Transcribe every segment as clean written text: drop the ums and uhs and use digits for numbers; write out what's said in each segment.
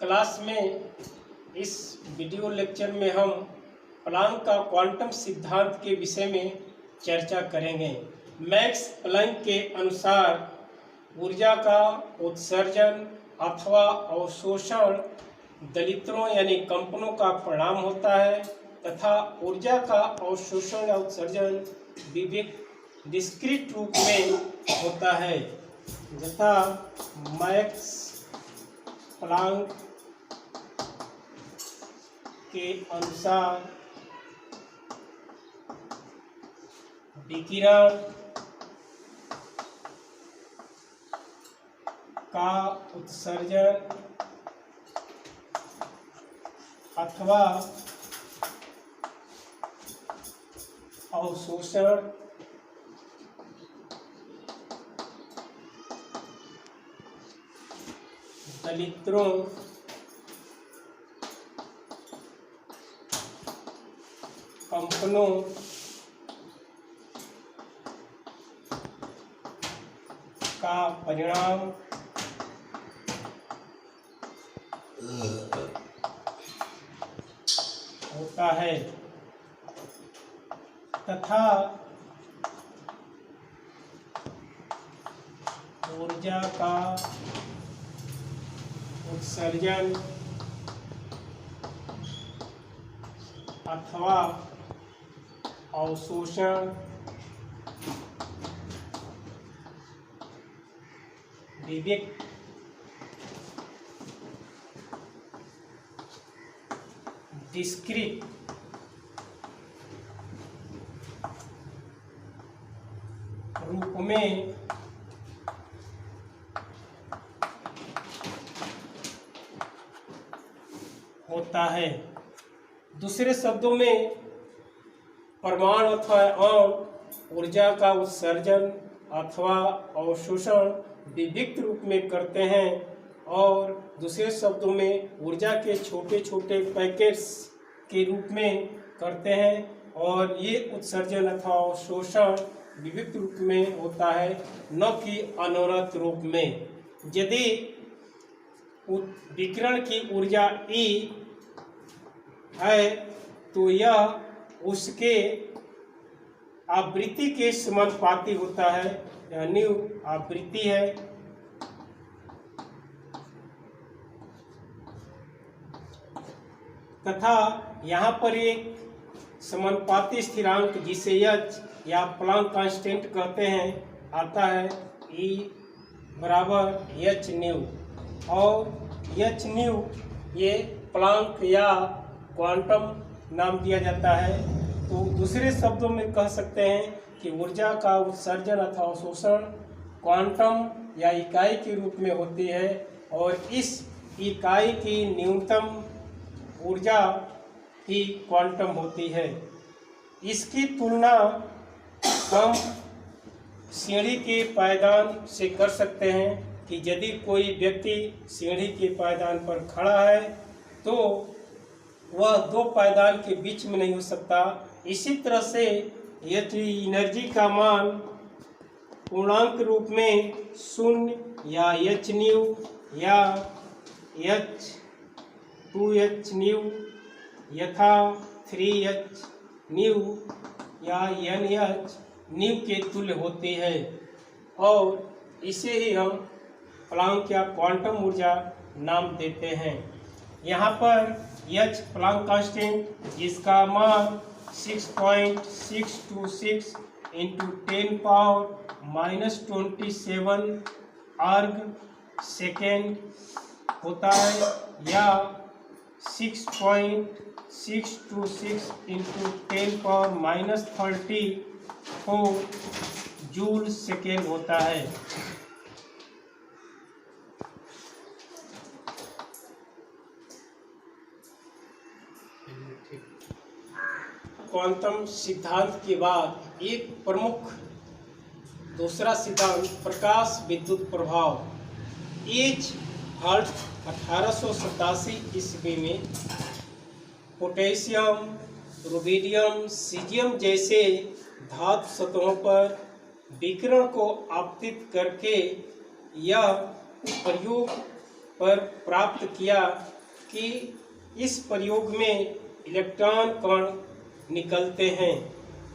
Class में इस video lecture में हम प्लैंक का क्वांटम सिद्धांत के विषय में चर्चा करेंगे। मैक्स प्लैंक के अनुसार ऊर्जा का उत्सर्जन अथवा अवशोषण दलित्रों यानी कंपनों का परिणाम होता है तथा ऊर्जा का अवशोषण या उत्सर्जन विवेक डिस्क्रीट रूप में होता है तथा मैक्स प्लैंक के अनुसार विकिरण का उत्सर्जन अथवा अवशोषण दलित्रों कंपनों का परिणाम होता है तथा ऊर्जा का उत्सर्जन अथवा अवशोषण विवेक डिस्क्रीट रूप में होता है। दूसरे शब्दों में परमाणु अथवा अणु ऊर्जा का उत्सर्जन अथवा अवशोषण विविक्त रूप में करते हैं और दूसरे शब्दों में ऊर्जा के छोटे छोटे पैकेट्स के रूप में करते हैं और ये उत्सर्जन अथवा अवशोषण विविक्त रूप में होता है, न कि अनवरत रूप में। यदि विकिरण की ऊर्जा E है तो यह उसके आवृत्ति के समानुपाती होता है, यह न्यू आवृत्ति है तथा यहाँ पर एक समानुपाती स्थिरांक जिसे H या प्लैंक कांस्टेंट कहते हैं आता है E बराबर H न्यू और H न्यू ये प्लैंक या क्वांटम नाम दिया जाता है। तो दूसरे शब्दों में कह सकते हैं कि ऊर्जा का उत्सर्जन अथवा अवशोषण क्वांटम या इकाई के रूप में होती है और इस इकाई की न्यूनतम ऊर्जा ही क्वांटम होती है। इसकी तुलना हम सीढ़ी के पायदान से कर सकते हैं कि यदि कोई व्यक्ति सीढ़ी के पायदान पर खड़ा है तो वह दो पायदान के बीच में नहीं हो सकता। इसी तरह से यदि एनर्जी का मान पूर्णांक रूप में 0 या H न्यू या H 2H न्यू यथा 3H न्यू या NH न्यू के तुल्य होती है और इसे ही हम प्लैंक या क्वांटम ऊर्जा नाम देते हैं। यहाँ पर H प्लैंक कांस्टेंट जिसका मान 6.626 इंटू 10⁻⁻27 अर्ग सेकेंड होता है या 6.626 इंटू 10⁻34 जूल सेकेंड होता है। क्वांटम सिद्धांत के बाद एक प्रमुख दूसरा सिद्धांत प्रकाश विद्युत प्रभाव। एच हर्ट्ज 1887 ईस्वी में पोटेशियम, रुबिडियम, सीजियम जैसे धातु सतहों पर विकिरण को आपतित करके यह पर प्राप्त किया कि इस प्रयोग में इलेक्ट्रॉन कण निकलते हैं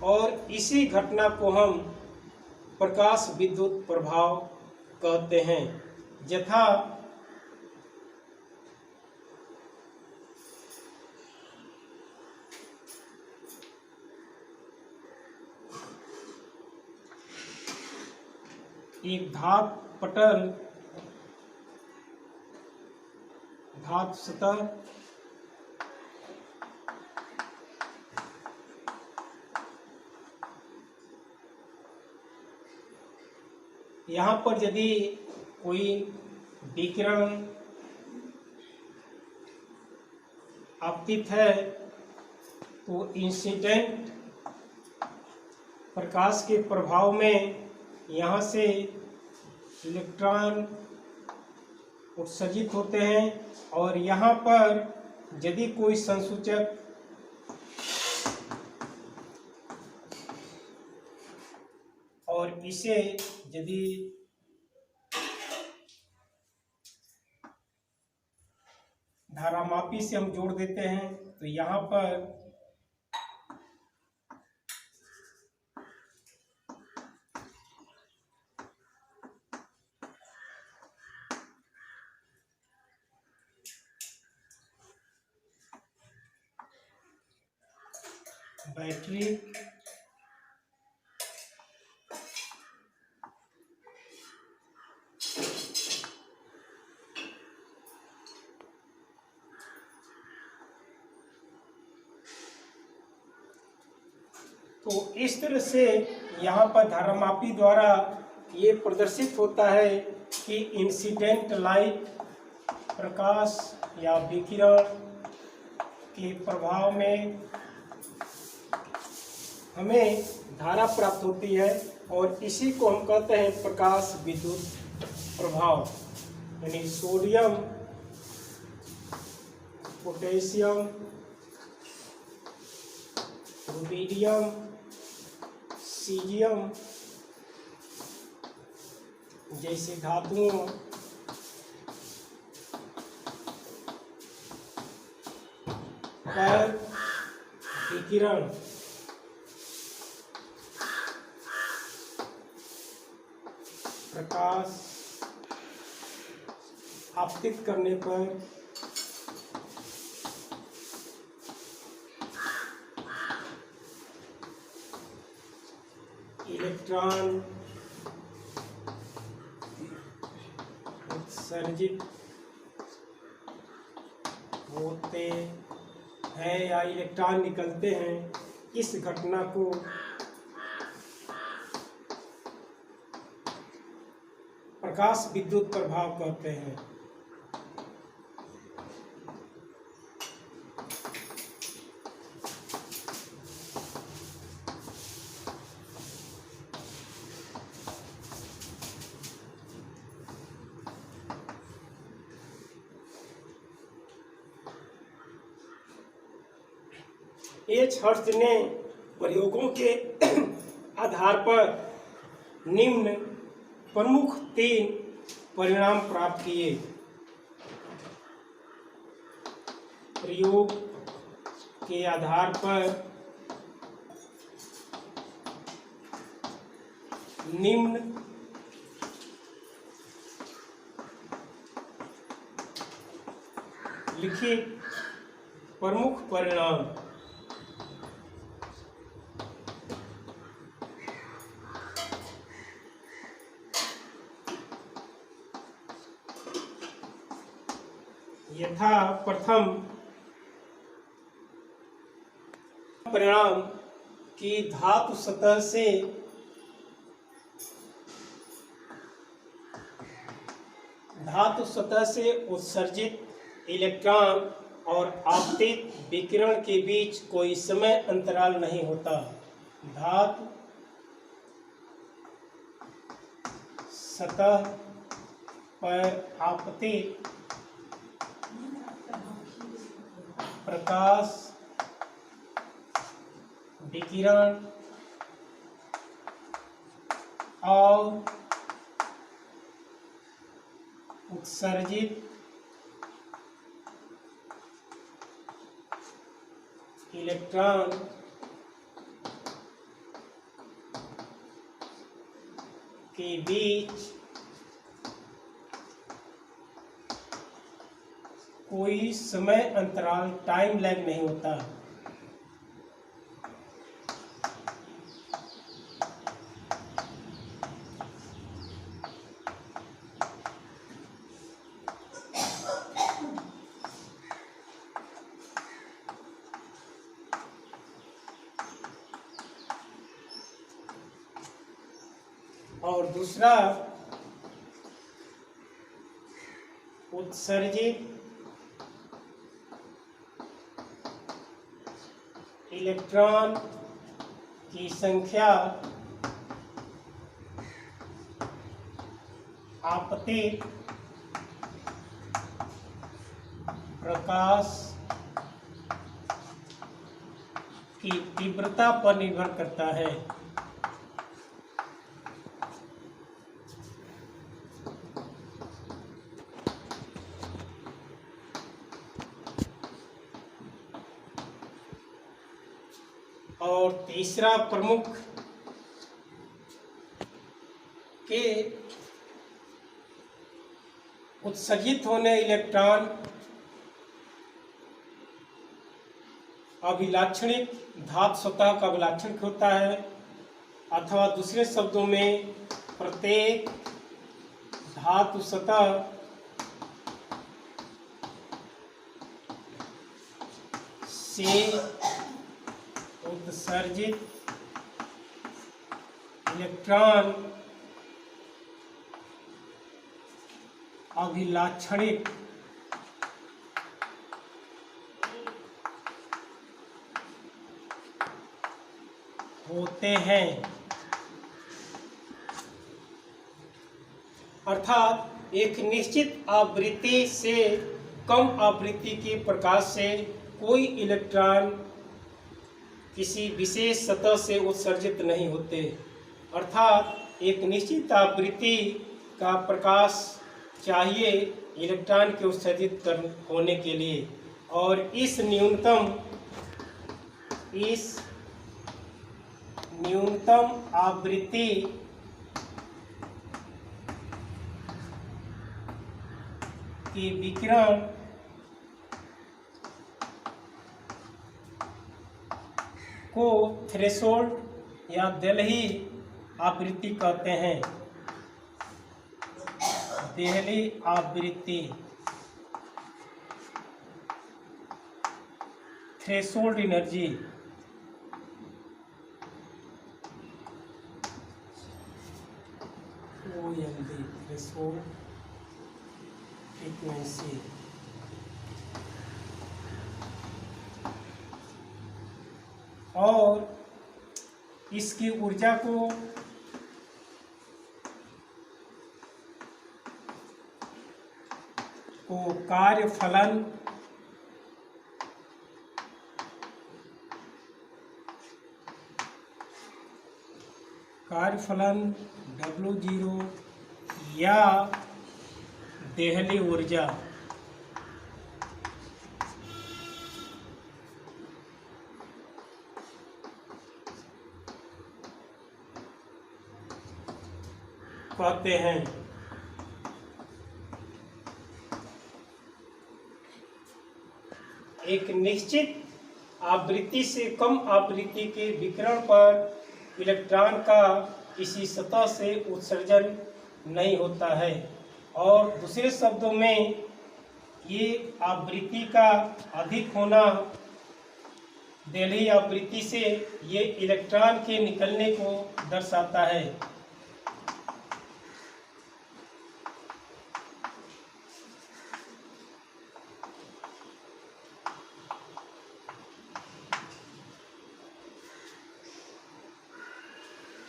और इसी घटना को हम प्रकाश विद्युत प्रभाव कहते हैं। यथा एक धातु पटल, धातु सतह यहाँ पर यदि कोई विकिरण आपतित है तो इंसिडेंट प्रकाश के प्रभाव में यहाँ से इलेक्ट्रॉन उत्सर्जित होते हैं और यहाँ पर यदि कोई संसूचक और इसे यदि धारामापी से हम जोड़ देते हैं तो यहाँ पर बैटरी तो इस तरह से यहाँ पर धारामापी द्वारा ये प्रदर्शित होता है कि इंसिडेंट लाइट प्रकाश या विकिरण के प्रभाव में हमें धारा प्राप्त होती है और इसी को हम कहते हैं प्रकाश विद्युत प्रभाव। यानी सोडियम, पोटेशियम, रुबिडियम, सीजियम जैसे धातुओं पर विकिरण प्रकाश आपतित करने पर इलेक्ट्रॉन उत्सर्जित होते हैं या इलेक्ट्रॉन निकलते हैं, इस घटना को प्रकाश विद्युत प्रभाव कहते हैं। एच हर्ट्ज ने प्रयोगों के आधार पर निम्न प्रमुख 3 परिणाम प्राप्त किए। प्रयोग के आधार पर निम्न लिखित प्रमुख परिणाम यथा प्रथम परिणाम कि धातु सतह से उत्सर्जित इलेक्ट्रॉन और आपतित विकिरण के बीच कोई समय अंतराल नहीं होता। धातु सतह पर आपतित प्रकाश विकिरण और उत्सर्जित इलेक्ट्रॉन के बीच कोई समय अंतराल टाइम लैग नहीं होता। और दूसरा, उत्सर्जित इलेक्ट्रॉन की संख्या आपतित प्रकाश की तीव्रता पर निर्भर करता है। और तीसरा प्रमुख के उत्सर्जित होने इलेक्ट्रॉन अभिलाक्षणिक धातु सतह का अभिलाक्षणिक होता है, अथवा दूसरे शब्दों में प्रत्येक धातु सतह से उत्सर्जित इलेक्ट्रॉन अभिलाक्षणिक होते हैं, अर्थात एक निश्चित आवृत्ति से कम आवृत्ति के प्रकाश से कोई इलेक्ट्रॉन किसी विशेष सतह से उत्सर्जित नहीं होते। अर्थात एक निश्चित आवृत्ति का प्रकाश चाहिए इलेक्ट्रॉन के उत्सर्जित होने के लिए, और इस न्यूनतम आवृत्ति के विकिरण को थ्रेशोल्ड या देहली आवृत्ति कहते हैं। देहली आवृत्ति, थ्रेशोल्ड एनर्जी, थ्रेशोल्ड फ्रीक्वेंसी। और इसकी ऊर्जा को कार्यफलन W0 या देहली ऊर्जा कहते हैं। एक निश्चित आवृत्ति से कम आवृत्ति के विकिरण पर इलेक्ट्रॉन का किसी सतह से उत्सर्जन नहीं होता है, और दूसरे शब्दों में ये आवृत्ति का अधिक होना देहली आवृत्ति से ये इलेक्ट्रॉन के निकलने को दर्शाता है।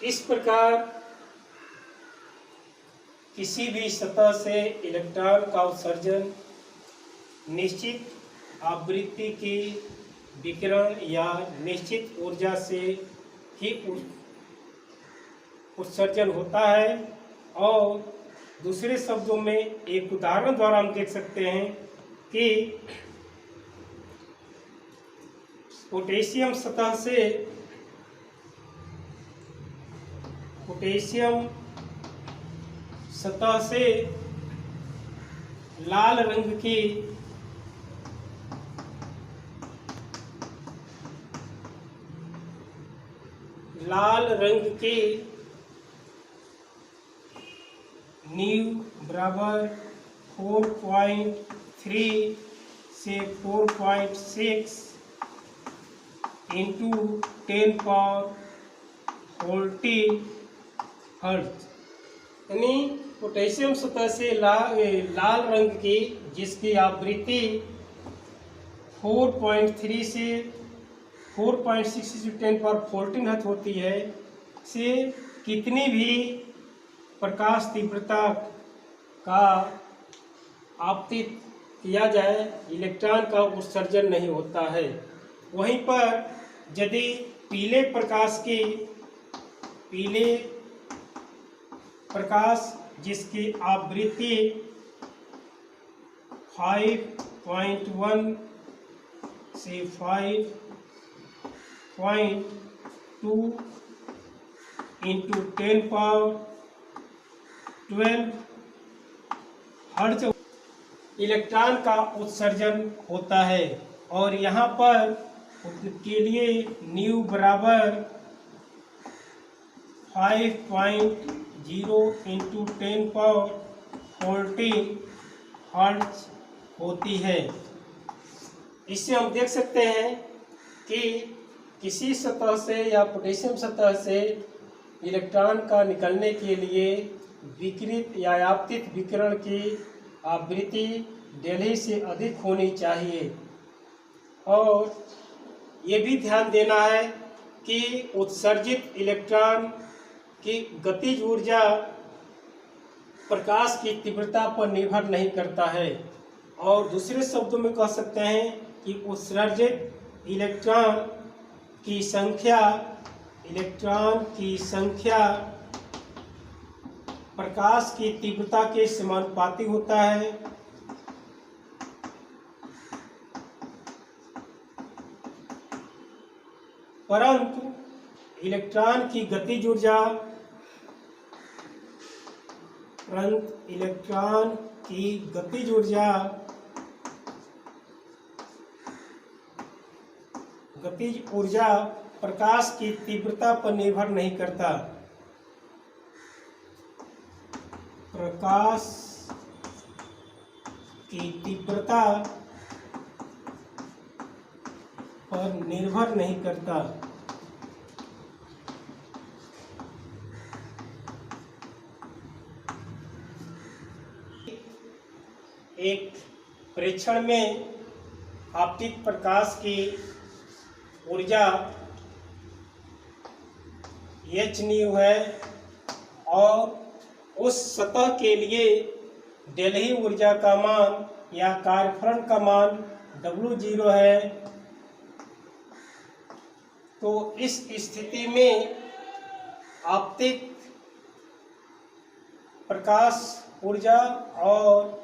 इस प्रकार किसी भी सतह से इलेक्ट्रॉन का उत्सर्जन निश्चित आवृत्ति की विकिरण या निश्चित ऊर्जा से ही उत्सर्जन होता है। और दूसरे शब्दों में एक उदाहरण द्वारा हम देख सकते हैं कि पोटेशियम सतह से लाल रंग की नीव बराबर 4.3 से 4.6 इंटू 10⁻40 हर्ट्ज, यानी पोटेशियम सतह से लाल रंग की जिसकी आवृत्ति 4.3 से 4.6 से 10⁻14 हर्ट्ज होती है, से कितनी भी प्रकाश तीव्रता का आपतित किया जाए इलेक्ट्रॉन का उत्सर्जन नहीं होता है। वहीं पर यदि पीले प्रकाश जिसकी आवृत्ति 5.1 से 5.2 इंटू 10⁻12 हर्ट्ज इलेक्ट्रॉन का उत्सर्जन होता है। और यहाँ पर के लिए न्यू बराबर 5.0 इंटू 10⁻14 हर्ट्ज होती है। इससे हम देख सकते हैं कि किसी सतह से या पोटेशियम सतह से इलेक्ट्रॉन का निकलने के लिए विकिरित या आपतित विकिरण की आवृत्ति डेल्ही से अधिक होनी चाहिए। और ये भी ध्यान देना है कि उत्सर्जित इलेक्ट्रॉन की गतिज ऊर्जा प्रकाश की तीव्रता पर निर्भर नहीं करता है। और दूसरे शब्दों में कह सकते हैं कि उत्सर्जित इलेक्ट्रॉन की संख्या प्रकाश की तीव्रता के समानुपाती होता है। परंतु इलेक्ट्रॉन की गतिज ऊर्जा प्रकाश की तीव्रता पर निर्भर नहीं करता। प्रकाश की तीव्रता पर निर्भर नहीं करता। एक प्रेक्षण में आपतित प्रकाश की ऊर्जा hν है और उस सतह के लिए डेल्ही ऊर्जा का मान या कार्यफलन का मान W0 है। तो इस स्थिति में आपतित प्रकाश ऊर्जा और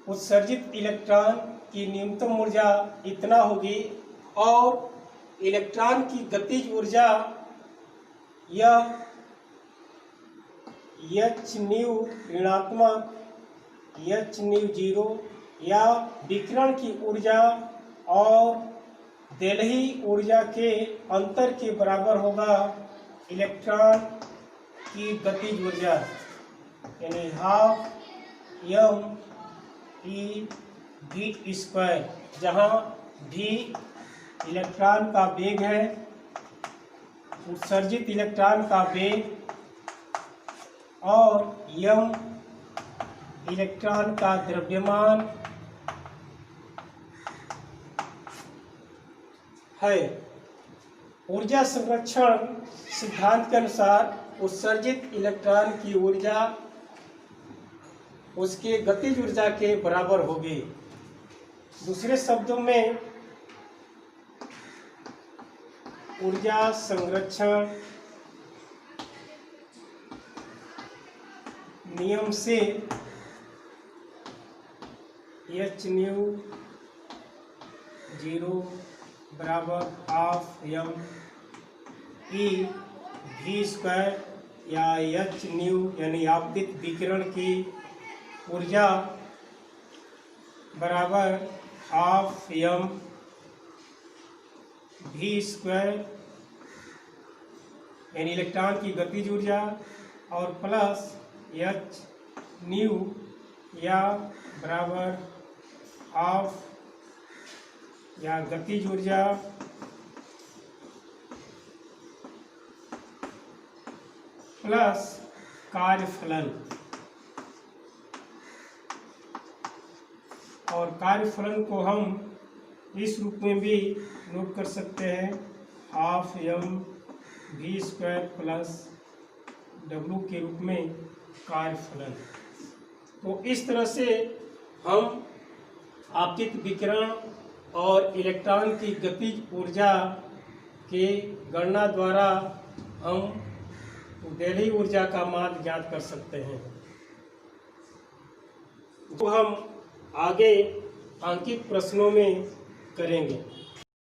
उत्सर्जित इलेक्ट्रॉन की न्यूनतम ऊर्जा इतना होगी और इलेक्ट्रॉन की गतिज ऊर्जा यह hν ऋणात्मक hν0 या विकिरण की ऊर्जा और डेल्ही ऊर्जा के अंतर के बराबर होगा इलेक्ट्रॉन की गतिज ऊर्जा, यानी 12 mE/v², जहाँ v इलेक्ट्रॉन का वेग है, उत्सर्जित इलेक्ट्रॉन का वेग, और m इलेक्ट्रॉन का द्रव्यमान है। ऊर्जा संरक्षण सिद्धांत के अनुसार उत्सर्जित इलेक्ट्रॉन की ऊर्जा उसके गतिज ऊर्जा के बराबर होगी। दूसरे शब्दों में ऊर्जा संरक्षण नियम से hν जीरो बराबर half m e v square या एच न्यू यानी आपतित विकिरण की ऊर्जा बराबर हाफ एम वी स्क्वायर यानी इलेक्ट्रॉन की गतिज ऊर्जा और प्लस एच न्यू या बराबर हाफ या गतिज ऊर्जा प्लस कार्यफलन। और कार्यफलन को हम इस रूप में भी नोट कर सकते हैं, half m v square plus W के रूप में कार्यफलन। तो इस तरह से हम आपतित विकिरण और इलेक्ट्रॉन की गतिज ऊर्जा के गणना द्वारा हम दैनिक ऊर्जा का मान ज्ञात कर सकते हैं। तो हम आगे अंकित प्रश्नों में करेंगे।